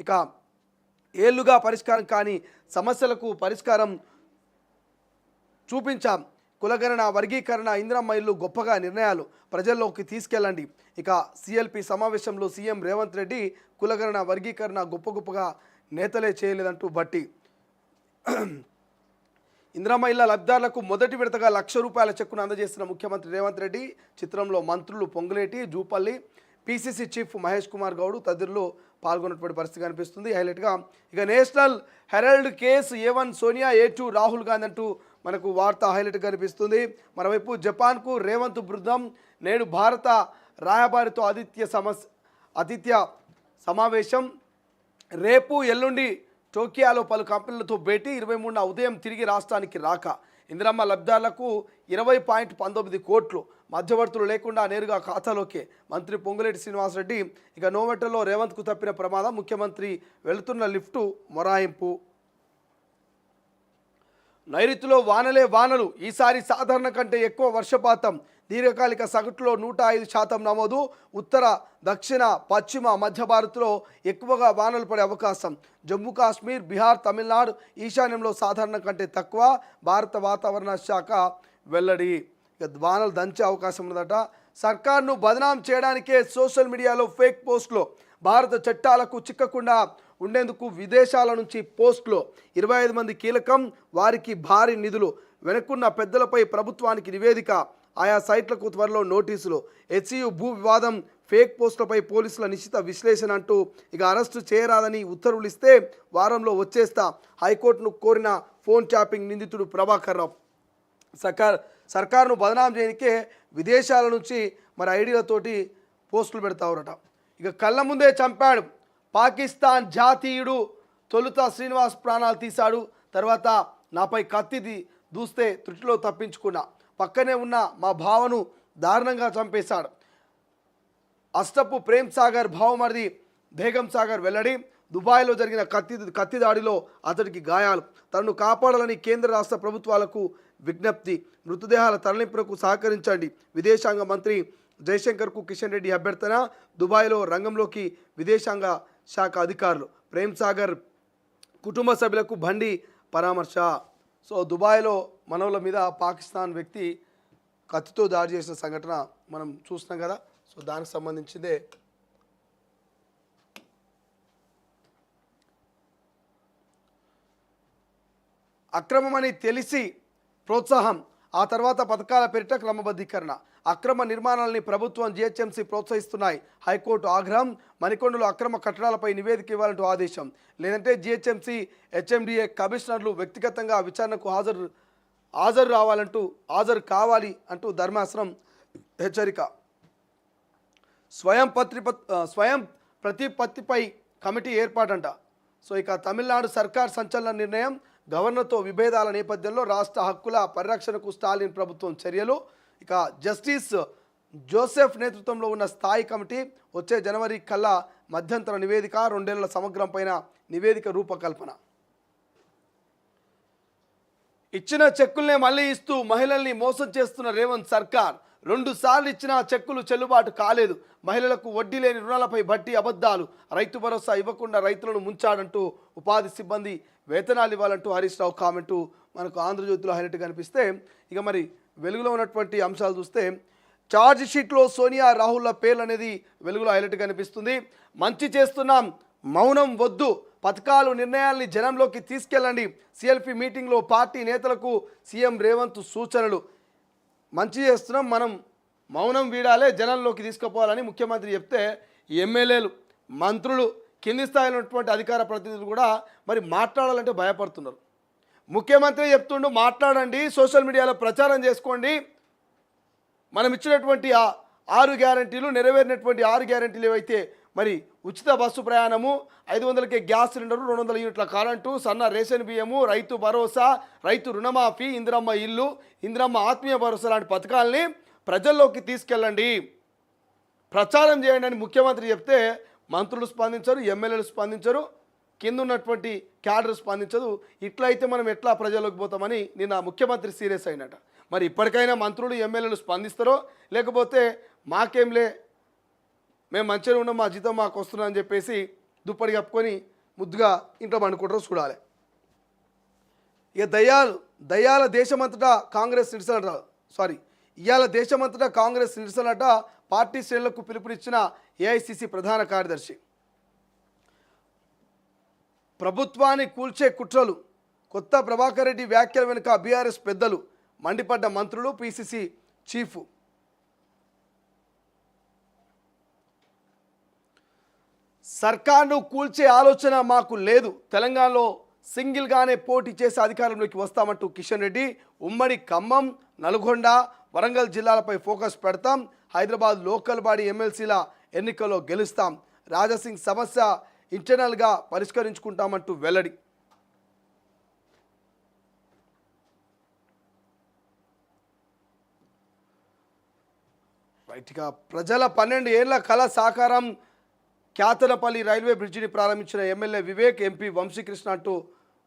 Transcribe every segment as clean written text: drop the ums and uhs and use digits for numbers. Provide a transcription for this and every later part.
ఇక ఏళ్లుగా పరిష్కారం కాని సమస్యలకు పరిష్కారం చూపించాం. కులగణన, వర్గీకరణ, ఇందిరమ్మ ఇల్లు గొప్పగా నిర్ణయాలు ప్రజల్లోకి తీసుకెళ్ళండి. ఇక సిఎల్పి సమావేశంలో సీఎం రేవంత్ రెడ్డి కులగణన, వర్గీకరణ గొప్పగా నేతలే చేయలేదంటూ బట్టి. ఇందిరమ్మ ఇళ్ల లబ్ధిదారులకు మొదటి విడతగా ₹1,00,000 చెక్కును అందజేసిన ముఖ్యమంత్రి రేవంత్ రెడ్డి. చిత్రంలో మంత్రులు పొంగులేటి, జూపల్లి, పిసిసి చీఫ్ మహేష్ కుమార్ గౌడ్ తదితరులు పాల్గొన్నటువంటి పరిస్థితి కనిపిస్తుంది. హైలైట్గా ఇక national herald case A1 Sonia, A2 Rahul Gandhi అంటూ మనకు వార్త హైలైట్ కనిపిస్తుంది. మరోవైపు జపాన్కు రేవంత్ బృందం. నేడు భారత రాయబారితో ఆతిథ్య సమావేశం. రేపు ఎల్లుండి టోకియోలో పలు కంపెనీలతో భేటీ. 23న ఉదయం తిరిగి రాష్ట్రానికి రాక. ఇందిరమ్మ లబ్ధిదారులకు 20.19 కోట్లు మధ్యవర్తులు లేకుండా నేరుగా ఖాతాలోకే. మంత్రి పొంగులేటి శ్రీనివాసరెడ్డి. ఇక నోవెటల్లో రేవంత్కు తప్పిన ప్రమాదం. ముఖ్యమంత్రి వెళుతున్న లిఫ్టు మొరాయింపు. నైరుతిలో వానలే వానలు. ఈసారి సాధారణ కంటే ఎక్కువ వర్షపాతం. దీర్ఘకాలిక సగటులో 105% నమోదు. ఉత్తర, దక్షిణ, పశ్చిమ, మధ్య భారత్లో ఎక్కువగా వానలు పడే అవకాశం. జమ్మూ కాశ్మీర్, బీహార్, తమిళనాడు, ఈశాన్యంలో సాధారణ కంటే తక్కువ. భారత వాతావరణ శాఖ వెల్లడి. ఇక వానలు దంచే అవకాశం ఉన్నదట. సర్కార్ను బదనాం చేయడానికే సోషల్ మీడియాలో ఫేక్ పోస్టులు. భారత చట్టాలకు చిక్కకుండా ఉండేందుకు విదేశాల నుంచి పోస్టులు. 25 మంది కీలకం, వారికి భారీ నిధులు. వెనుకున్న పెద్దలపై ప్రభుత్వానికి నివేదిక. ఆయా సైట్లకు త్వరలో నోటీసులు. హెచ్సియు భూ వివాదం, ఫేక్ పోస్టులపై పోలీసుల నిశ్చిత విశ్లేషణ అంటూ ఇక అరెస్టు చేయరాదని ఉత్తర్వులు ఇస్తే వారంలో వచ్చేస్తా. హైకోర్టును కోరిన ఫోన్ ట్యాపింగ్ నిందితుడు ప్రభాకర్ రావు. సర్కారును బదనాం చేయనికే విదేశాల నుంచి మరి ఐడియాలతోటి పోస్టులు పెడతారట. ఇక కళ్ళ ముందే చంపాడు పాకిస్తాన్ జాతీయుడు. తొలుత శ్రీనివాస్ ప్రాణాలు తీశాడు. తర్వాత నాపై కత్తి దూస్తే త్రుటిలో తప్పించుకున్నా. పక్కనే ఉన్న మా భావను దారుణంగా చంపేశాడు. అష్టపు ప్రేమ్ సాగర్ భావమరిది బేగం సాగర్ వెల్లడి. దుబాయ్లో జరిగిన కత్తి దాడిలో అతడికి గాయాలు. తనను కాపాడాలని కేంద్ర రాష్ట్ర ప్రభుత్వాలకు విజ్ఞప్తి. మృతదేహాల తరలింపునకు సహకరించండి. విదేశాంగ మంత్రి జయశంకర్కు కిషన్ రెడ్డి అభ్యర్థన. దుబాయ్లో రంగంలోకి విదేశాంగ శాఖ అధికారులు. ప్రేమ్ సాగర్ కుటుంబ సభ్యులకు బండి పరామర్శ. సో దుబాయ్లో మనవుల మీద పాకిస్తాన్ వ్యక్తి కత్తితో దాడి చేసిన సంఘటన మనం చూస్తున్నాం కదా. సో దానికి సంబంధించిందే అక్రమమని తెలిసి ప్రోత్సాహం, ఆ తర్వాత పథకాల పేరిట క్రమబద్ధీకరణ. అక్రమ నిర్మాణాలని ప్రభుత్వం, జిహెచ్ఎంసీ ప్రోత్సహిస్తున్నాయి. హైకోర్టు ఆగ్రహం. మణికొండలో అక్రమ కట్టడాలపై నివేదిక ఇవ్వాలంటూ ఆదేశం. లేదంటే జిహెచ్ఎంసీ, హెచ్ఎండిఏ కమిషనర్లు వ్యక్తిగతంగా విచారణకు హాజరు కావాలి అంటూ ధర్మాసనం హెచ్చరిక. స్వయం ప్రతిపత్తిపై కమిటీ ఏర్పాటంట. సో ఇక తమిళనాడు సర్కార్ సంచలన నిర్ణయం. గవర్నర్తో విభేదాల నేపథ్యంలో రాష్ట్ర హక్కుల పరిరక్షణకు స్టాలిన్ ప్రభుత్వం చర్యలు. ఇక జస్టిస్ జోసెఫ్ నేతృత్వంలో ఉన్న స్థాయి కమిటీ వచ్చే జనవరి కల్లా మధ్యంతర నివేదిక. 2 ఏళ్ల సమగ్రం పైన నివేదిక రూపకల్పన. ఇచ్చిన చెక్కుల్నే మళ్ళీ ఇస్తూ మహిళల్ని మోసం చేస్తున్న రేవంత్ సర్కార్. 2 సార్లు ఇచ్చిన చెక్కులు చెల్లుబాటు కాలేదు. మహిళలకు వడ్డీ లేని రుణాలపై బట్టి అబద్ధాలు. రైతు భరోసా ఇవ్వకుండా రైతులను ముంచాడంటూ ఉపాధి సిబ్బంది వేతనాలు ఇవ్వాలంటూ హరీష్ రావు కామెంటు మనకు ఆంధ్రజ్యోతిలో హైలైట్ కనిపిస్తే, ఇక మరి వెలుగులో ఉన్నటువంటి అంశాలు చూస్తే ఛార్జ్ షీట్లో సోనియా, రాహుల్ల పేర్లు అనేది వెలుగులో హైలైట్ కనిపిస్తుంది. మంచి చేస్తున్నాం, మౌనం వద్దు, పథకాలు నిర్ణయాల్ని జనంలోకి తీసుకెళ్ళండి. సిఎల్పి మీటింగ్లో పార్టీ నేతలకు సీఎం రేవంత్ సూచనలు. మంచి చేస్తున్నాం, మనం మౌనం వీడాలే, జనంలోకి తీసుకుపోవాలని ముఖ్యమంత్రి చెప్తే ఎమ్మెల్యేలు, మంత్రులు, కింది స్థాయిలో ఉన్నటువంటి అధికార ప్రతినిధులు కూడా మరి మాట్లాడాలంటే భయపడుతున్నారు. ముఖ్యమంత్రి చెప్తుండు మాట్లాడండి, సోషల్ మీడియాలో ప్రచారం చేసుకోండి, మనం ఇచ్చినటువంటి 6 గ్యారంటీలు నెరవేరినటువంటి 6 గ్యారంటీలు ఏవైతే మరి ఉచిత బస్సు ప్రయాణము, 500కే గ్యాస్ సిలిండరు, 200 యూనిట్ల కరెంటు, సన్న రేషన్ బియ్యము, రైతు భరోసా, రైతు రుణమాఫీ, ఇందిరమ్మ ఇల్లు, ఇందిరమ్మ ఆత్మీయ భరోసా లాంటి పథకాలని ప్రజల్లోకి తీసుకెళ్ళండి, ప్రచారం చేయండి అని ముఖ్యమంత్రి చెప్తే మంత్రులు స్పందించరు, ఎమ్మెల్యేలు స్పందించరు, కింద ఉన్నటువంటి క్యాడర్ స్పందించదు. ఇట్లయితే మనం ఎట్లా ప్రజల్లోకి పోతామని నిన్న ముఖ్యమంత్రి సీరియస్ అయినట. మరి ఇప్పటికైనా మంత్రులు, ఎమ్మెల్యేలు స్పందిస్తారో లేకపోతే మాకేంలే, మేము మంచిగా ఉన్నాం, మా జీతం మాకు వస్తుందని చెప్పేసి దుప్పటి కప్పుకొని ముద్దుగా ఇంట్లో పండుకుంటారో చూడాలి. ఇక దయ్యాల దేశమంతటా కాంగ్రెస్ నిరసనట ఇవాళ దేశమంతటా కాంగ్రెస్ నిరసనట పార్టీ శ్రేణులకు పిలుపునిచ్చిన ఏఐసిసి ప్రధాన కార్యదర్శి. ప్రభుత్వాన్ని కూల్చే కుట్రలు, కొత్త ప్రభాకర్ రెడ్డి వ్యాఖ్యల వెనుక బీఆర్ఎస్ పెద్దలు, మండిపడ్డ మంత్రులు, పిసిసి చీఫ్. సర్కార్ను కూల్చే ఆలోచన మాకు లేదు, తెలంగాణలో సింగిల్గానే పోటీ చేసే అధికారంలోకి వస్తామంటూ కిషన్ రెడ్డి. ఉమ్మడి ఖమ్మం, నల్గొండ, వరంగల్ జిల్లాలపై ఫోకస్ పెడతాం, హైదరాబాద్ లోకల్ బాడీ ఎమ్మెల్సీల ఎన్నికల్లో గెలుస్తాం, రాజాసింగ్ సమస్య ఇంటర్నల్గా పరిష్కరించుకుంటామంటూ వెల్లడి. రైట్గా ప్రజల 12 ఏళ్ల కళ సాకారం, క్యాతనపల్లి రైల్వే బ్రిడ్జిని ప్రారంభించిన ఎమ్మెల్యే వివేక్, ఎంపీ వంశీకృష్ణ అంటూ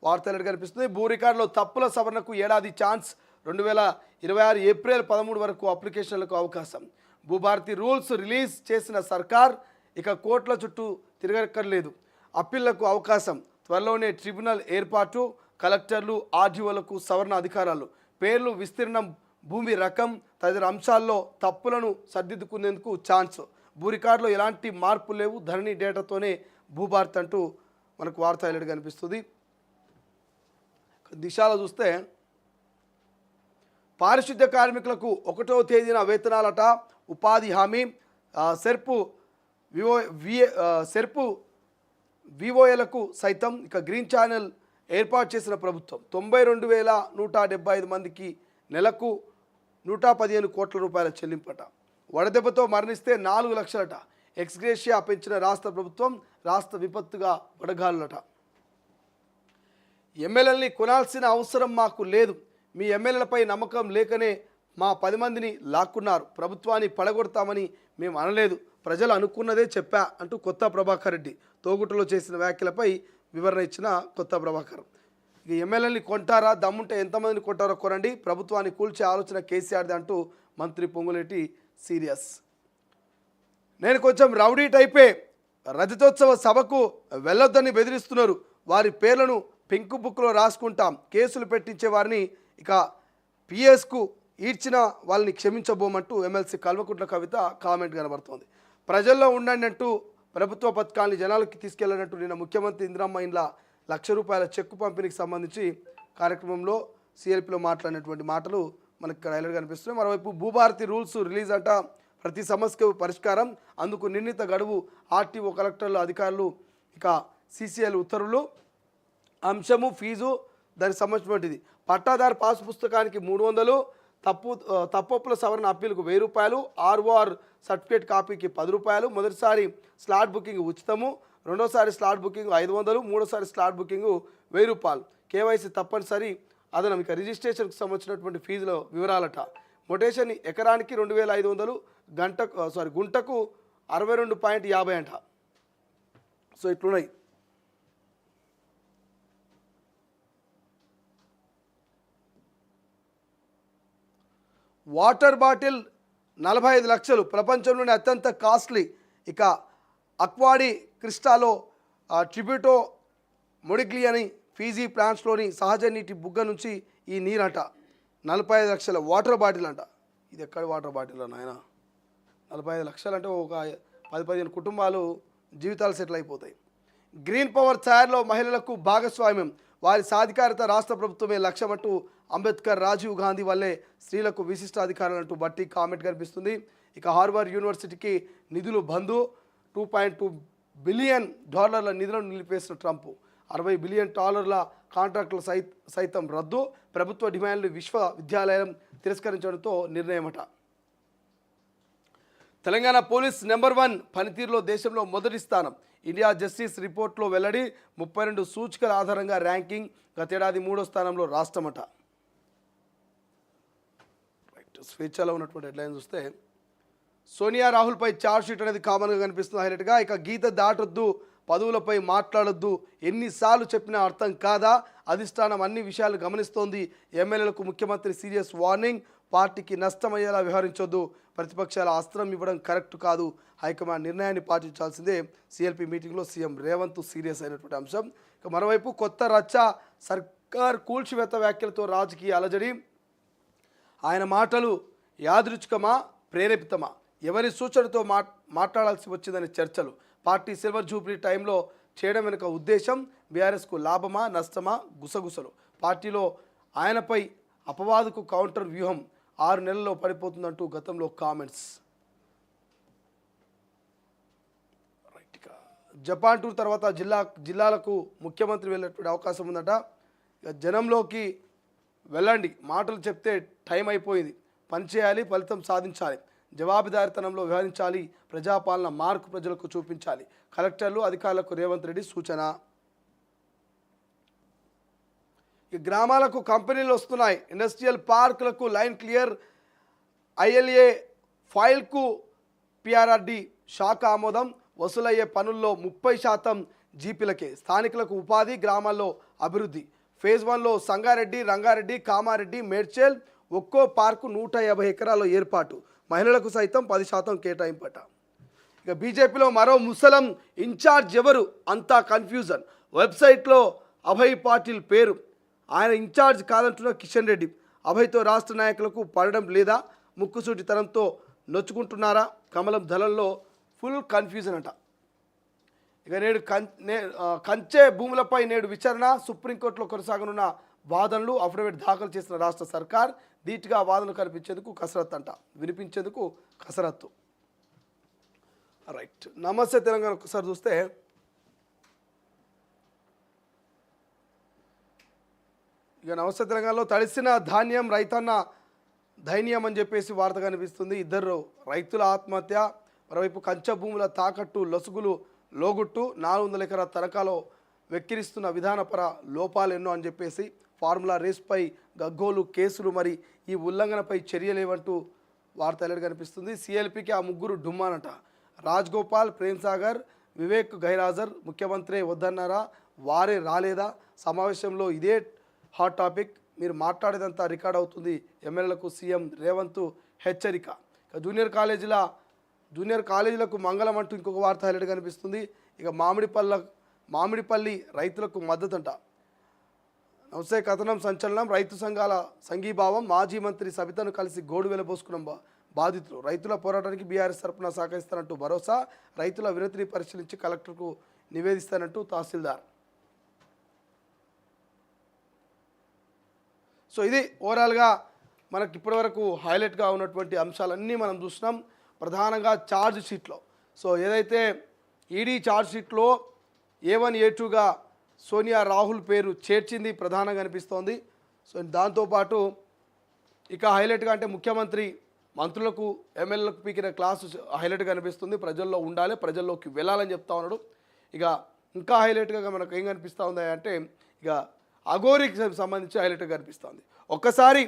వార్తలు కనిపిస్తుంది. భూ రికార్డులో తప్పుల సవరణకు ఏడాది ఛాన్స్, 2026 ఏప్రిల్ 13 వరకు అప్లికేషన్లకు అవకాశం. భూభారతి రూల్స్ రిలీజ్ చేసిన సర్కార్ ఇక కోర్టుల చుట్టూ తిరగక్కర్లేదు, అప్పీళ్లకు అవకాశం. త్వరలోనే ట్రిబ్యునల్ ఏర్పాటు, కలెక్టర్లు, ఆర్డీఓలకు సవరణ అధికారాలు, పేర్లు, విస్తీర్ణం, భూమి రకం తదితర అంశాల్లో తప్పులను సర్దిద్దుకునేందుకు ఛాన్స్. భూ రికార్డులో ఎలాంటి మార్పు లేవు, ధరణి డేటాతోనే భూభారతి అంటూ మనకు వార్త హైలైట్ కనిపిస్తుంది. దిశలో చూస్తే పారిశుద్ధ్య కార్మికులకు 1వ తేదీన వేతనాలట, ఉపాధి హామీ, సెర్పు వివోఏలకు సైతం ఇక గ్రీన్ ఛానల్ ఏర్పాటు చేసిన ప్రభుత్వం. 92,175 మందికి నెలకు 115 కోట్ల రూపాయల చెల్లింపట. వడదెబ్బతో మరణిస్తే 4 లక్షలట. ఎక్స్గ్రేషియా పెంచిన రాష్ట్ర ప్రభుత్వం, రాష్ట్ర విపత్తుగా వడగాలులట. ఎమ్మెల్యేలని కొనాల్సిన అవసరం మాకు లేదు, మీ ఎమ్మెల్యేలపై నమ్మకం లేకనే మా 10 మందిని లాక్కున్నారు, ప్రభుత్వాన్ని పడగొడతామని మేము అనలేదు, ప్రజలు అనుకున్నదే చెప్పా అంటూ కొత్త ప్రభాకర్ రెడ్డి తోగుటలో చేసిన వ్యాఖ్యలపై వివరణ ఇచ్చిన కొత్త ప్రభాకర్. ఇక ఎమ్మెల్యేలని కొంటారా, దమ్ముంటే ఎంతమందిని కొంటారో కొనండి, ప్రభుత్వాన్ని కూల్చే ఆలోచన కేసీఆర్ది అంటూ మంత్రి పొంగులేటి సీరియస్. నేను కొంచెం రౌడీ టైపే, రజతోత్సవ సభకు వెళ్ళొద్దని బెదిరిస్తున్నారు, వారి పేర్లను పింక్ బుక్లో రాసుకుంటాం, కేసులు పెట్టించే వారిని ఇక పిఎస్కు ఈడ్చిన వాళ్ళని క్షమించబోమంటూ ఎమ్మెల్సీ కల్వకుంట్ల కవిత కామెంట్ కనబడుతోంది. ప్రజల్లో ఉండండి అంటూ ప్రభుత్వ పథకాన్ని జనాలకి తీసుకెళ్లాలంటూ నిన్న ముఖ్యమంత్రి ఇందిరమ్మ ఇండ్ల ₹1,00,000 చెక్కు పంపిణీకి సంబంధించి కార్యక్రమంలో సిఎల్పిలో మాట్లాడినటువంటి మాటలు మనకు ఇక్కడ హైలైట్ కనిపిస్తున్నాయి. మరోవైపు భూభారతి రూల్స్ రిలీజ్ అంట, ప్రతి సమస్యకు పరిష్కారం, అందుకు నిర్ణీత గడువు, ఆర్టీఓ, కలెక్టర్లు, అధికారులు, ఇక సిసిఎల్ ఉత్తర్వులు, అంశము, ఫీజు దానికి సంబంధించినటువంటిది. పట్టాదారు పాస్ పుస్తకానికి 300, తప్పొప్పుల సవరణ అప్పీలకు ₹1000, ఆర్ఓఆర్ సర్టిఫికేట్ కాపీకి ₹10, మొదటిసారి స్లాట్ బుకింగ్ ఉచితము, రెండోసారి స్లాట్ బుకింగ్ 500, మూడోసారి స్లాట్ బుకింగ్ ₹1000, కేవైసీ తప్పనిసరి అదనం. ఇక రిజిస్ట్రేషన్కి సంబంధించినటువంటి ఫీజుల వివరాలట. మొటేషన్ ఎకరానికి 2,500, గుంటకు 62.50 అంట. సో ఇట్లున్నాయి. వాటర్ బాటిల్ 45 లక్షలు, ప్రపంచంలోని అత్యంత కాస్ట్లీ. ఇక అక్వాడి క్రిస్టాలో ట్రిబ్యూటో మొడిగ్లియని ఫీజీ ప్లాంట్స్లోని సహజ నీటి బుగ్గ నుంచి ఈ నీరంట. 45 లక్షల వాటర్ బాటిల్ అంట. ఇది ఎక్కడ వాటర్ బాటిల్ నాయన? 45 లక్షలు అంటే ఒక 10-15 కుటుంబాలు జీవితాలు సెటిల్ అయిపోతాయి. గ్రీన్ పవర్ తయారీలో మహిళలకు భాగస్వామ్యం, వారి సాధికారత రాష్ట్ర ప్రభుత్వమే లక్ష్యం అంటూ అంబేద్కర్, రాజీవ్ గాంధీ వల్లే స్త్రీలకు విశిష్ట అధికారాలు అంటూ బట్టి కామెంట్ కనిపిస్తుంది. ఇక హార్వర్డ్ యూనివర్సిటీకి నిధులు బంధు, $2.2 బిలియన్ నిధులను నిలిపేసిన ట్రంప్, $60 బిలియన్ కాంట్రాక్టులు సైతం రద్దు, ప్రభుత్వ డిమాండ్లు విశ్వవిద్యాలయం తిరస్కరించడంతో నిర్ణయమట. తెలంగాణ పోలీస్ నెంబర్ 1 పనితీరులో దేశంలో మొదటి స్థానం, ఇండియా జస్టిస్ రిపోర్ట్లో వెల్లడి, 32 సూచికల ఆధారంగా ర్యాంకింగ్, గతేడాది 3వ స్థానంలో రాష్ట్రమట. స్వేచ్ఛలో ఉన్నటువంటి హెడ్లైన్ చూస్తే సోనియా రాహుల్పై ఛార్జ్షీట్ అనేది కామన్గా కనిపిస్తుంది హైలైట్గా. ఇక గీత దాటొద్దు, పదవులపై మాట్లాడొద్దు, ఎన్నిసార్లు చెప్పినా అర్థం కాదా, అధిష్టానం అన్ని విషయాలు గమనిస్తోంది, ఎమ్మెల్యేలకు ముఖ్యమంత్రి సీరియస్ వార్నింగ్, పార్టీకి నష్టమయ్యేలా వ్యవహరించొద్దు, ప్రతిపక్షాల అస్త్రం ఇవ్వడం కరెక్ట్ కాదు, హైకమాండ్ నిర్ణయాన్ని పాటించాల్సిందే. సిఎల్పి మీటింగ్లో సీఎం రేవంత్ సీరియస్ అయినటువంటి అంశం. ఇక మరోవైపు కొత్త రచ్చ, సర్కార్ కూల్చివేత వ్యాఖ్యలతో రాజకీయ అలజడి. ఆయన మాటలు యాదృచ్ఛికమా ప్రేరేపితమా, ఎవరి సూచనతో మాట్లాడాల్సి వచ్చిందనే చర్చలు. పార్టీ సిల్వర్ జూబ్లీ టైంలో చేయడం వెనుక ఉద్దేశం, బీఆర్ఎస్కు లాభమా నష్టమా, గుసగుసలు. పార్టీలో ఆయనపై అపవాదుకు కౌంటర్ వ్యూహం, 6 నెలల్లో పడిపోతుందంటూ గతంలో కామెంట్స్. జపాన్ టూర్ తర్వాత జిల్లాలకు ముఖ్యమంత్రి వెళ్ళేటువంటి అవకాశం ఉందట. ఇక జనంలోకి వెళ్ళండి, మాటలు చెప్తే టైం అయిపోయింది, పనిచేయాలి, ఫలితం సాధించాలి, జవాబుదారితనంలో వ్యవహరించాలి, ప్రజాపాలన మార్కు ప్రజలకు చూపించాలి. కలెక్టర్లు అధికారులకు రేవంత్ రెడ్డి సూచన. ఈ గ్రామాలకు కంపెనీలు వస్తున్నాయి, ఇండస్ట్రియల్ పార్కులకు లైన్ క్లియర్, ఐఎల్ఏ ఫైల్కు పిఆర్ఆర్డి శాఖ ఆమోదం, వసూలయ్యే పనుల్లో 30% జీపీలకే, స్థానికులకు ఉపాధి, గ్రామాల్లో అభివృద్ధి. ఫేజ్ 1లో సంగారెడ్డి, రంగారెడ్డి, కామారెడ్డి, మేడ్చల్ ఒక్కో పార్కు 150 ఎకరాల్లో ఏర్పాటు, మహిళలకు సైతం 10% కేటాయింపట. ఇక బీజేపీలో మరో ముసలం ఇన్ఛార్జ్ ఎవరు, అంతా కన్ఫ్యూజన్. వెబ్సైట్లో అభయ్ పాటిల్ పేరు, ఆయన ఇన్ఛార్జ్ కాదంటున్న కిషన్ రెడ్డి. అభయ్తో రాష్ట్ర నాయకులకు పడడం లేదా, ముక్కుసూటితనంతో నొచ్చుకుంటున్నారా, కమలం దళంలో ఫుల్ కన్ఫ్యూజన్ అంట. ఇక నేడు కంచె భూములపై నేడు విచారణ, సుప్రీంకోర్టులో కొనసాగనున్న వాదనలు, అఫిడవిట్ దాఖలు చేసిన రాష్ట్ర సర్కార్. ధీటుగా వాదనలు కల్పించేందుకు కసరత్తు అంట, వినిపించేందుకు కసరత్తు. రైట్, నమస్తే తెలంగాణ ఒకసారి చూస్తే ఇక నమస్తే తెలంగాణలో తడిసిన ధాన్యం రైతన్న దైన్యం అని చెప్పేసి వార్త కనిపిస్తుంది. 2 రైతుల ఆత్మహత్య. మరోవైపు కంచె భూముల తాకట్టు, లొసుగులు, లోగుట్టు, 400 ఎకరాల తనఖాలో వెక్కిరిస్తున్న విధానపర లోపాలు ఎన్నో అని చెప్పేసి, ఫార్ములా రేస్పై గగ్గోలు, కేసులు, మరి ఈ ఉల్లంఘనపై చర్యలేవంటూ వార్త ఎల్లడి కనిపిస్తుంది. సిఎల్పికి ఆ 3 డుమ్మానట. రాజ్గోపాల్, ప్రేమ్ సాగర్, వివేక్ గైరాజర్. ముఖ్యమంత్రి వద్దన్నారా, వారే రాలేదా? సమావేశంలో ఇదే హాట్ టాపిక్. మీరు మాట్లాడేదంతా రికార్డ్ అవుతుంది, ఎమ్మెల్యేలకు సీఎం రేవంత్ హెచ్చరిక. జూనియర్ కాలేజీలకు మంగళం అంటూ ఇంకొక వార్త హైలైట్ కనిపిస్తుంది. ఇక మామిడిపల్లి రైతులకు మద్దతంట. నవసే కథనం సంచలనం, రైతు సంఘాల సంఘీభావం. మాజీ మంత్రి సబితను కలిసి గోడు వెలబోసుకున్న బాధితులు. రైతుల పోరాటానికి బీఆర్ఎస్ తరపున సహకరిస్తానంటూ భరోసా. రైతుల వినతిని పరిశీలించి కలెక్టర్కు నివేదిస్తానంటూ తహసీల్దార్. సో ఇది ఓవరాల్గా మనకి ఇప్పటివరకు హైలైట్గా ఉన్నటువంటి అంశాలన్నీ మనం చూసినాం. ప్రధానంగా ఛార్జ్ షీట్లో, సో ఏదైతే ఈడీ ఛార్జ్ షీట్లో A1 A2గా సోనియా రాహుల్ పేరు చేర్చింది ప్రధానంగా అనిపిస్తోంది. సో దాంతోపాటు ఇక హైలైట్గా అంటే ముఖ్యమంత్రి మంత్రులకు ఎమ్మెల్యేలకు పీకిన క్లాసు హైలైట్గా అనిపిస్తుంది. ప్రజల్లో ఉండాలి, ప్రజల్లోకి వెళ్ళాలని చెప్తా ఉన్నాడు. ఇక ఇంకా హైలైట్గా మనకు ఏం కనిపిస్తూ ఉంది అంటే ఇక అఘోరికి సంబంధించి హైలైట్గా కనిపిస్తుంది. ఒక్కసారి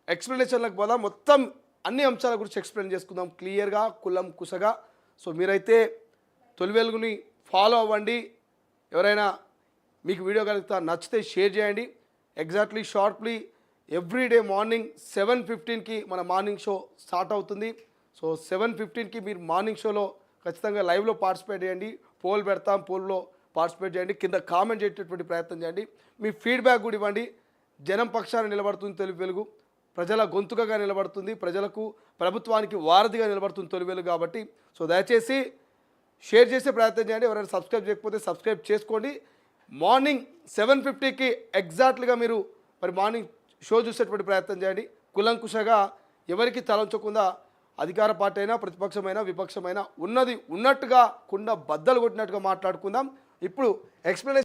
ఎక్స్ప్లెనేషన్లకు పోదాం, మొత్తం అన్ని అంశాల గురించి ఎక్స్ప్లెయిన్ చేసుకుందాం క్లియర్గా, కులం కుసగా. సో మీరైతే తొలి వెలుగుని ఫాలో అవ్వండి. ఎవరైనా మీకు వీడియో కనుక నచ్చితే షేర్ చేయండి. ఎగ్జాక్ట్లీ షార్ప్లీ ఎవ్రీడే మార్నింగ్ 7:15కి మన మార్నింగ్ షో స్టార్ట్ అవుతుంది. సో 7:15కి మీరు మార్నింగ్ షోలో ఖచ్చితంగా లైవ్లో పార్టిసిపేట్ చేయండి. పోల్ పెడతాం, పోల్లో పార్టిసిపేట్ చేయండి, కింద కామెంట్ చేసేటటువంటి ప్రయత్నం చేయండి. మీ ఫీడ్బ్యాక్ కూడా ఇవ్వండి. జనం పక్షాన నిలబడుతుంది తొలి వెలుగు, ప్రజల గొంతుకగా నిలబడుతుంది, ప్రజలకు ప్రభుత్వానికి వారధిగా నిలబడుతుంది తొలి వెలుగు. కాబట్టి సో దయచేసి షేర్ చేసే ప్రయత్నం చేయండి. ఎవరైనా సబ్స్క్రైబ్ చేయకపోతే సబ్స్క్రైబ్ చేసుకోండి. మార్నింగ్ 7:50కి ఎగ్జాక్ట్లీగా మీరు మరి మార్నింగ్ షో చూసేటువంటి ప్రయత్నం చేయండి. కులంకుశగా ఎవరికి తలంచకుండా, అధికార పార్టీ అయినా ప్రతిపక్షమైనా విపక్షమైనా ఉన్నది ఉన్నట్టుగా కుండ బద్దలు కొట్టినట్టుగా మాట్లాడుకుందాం. ఇప్పుడు ఎక్స్ప్లెనేషన్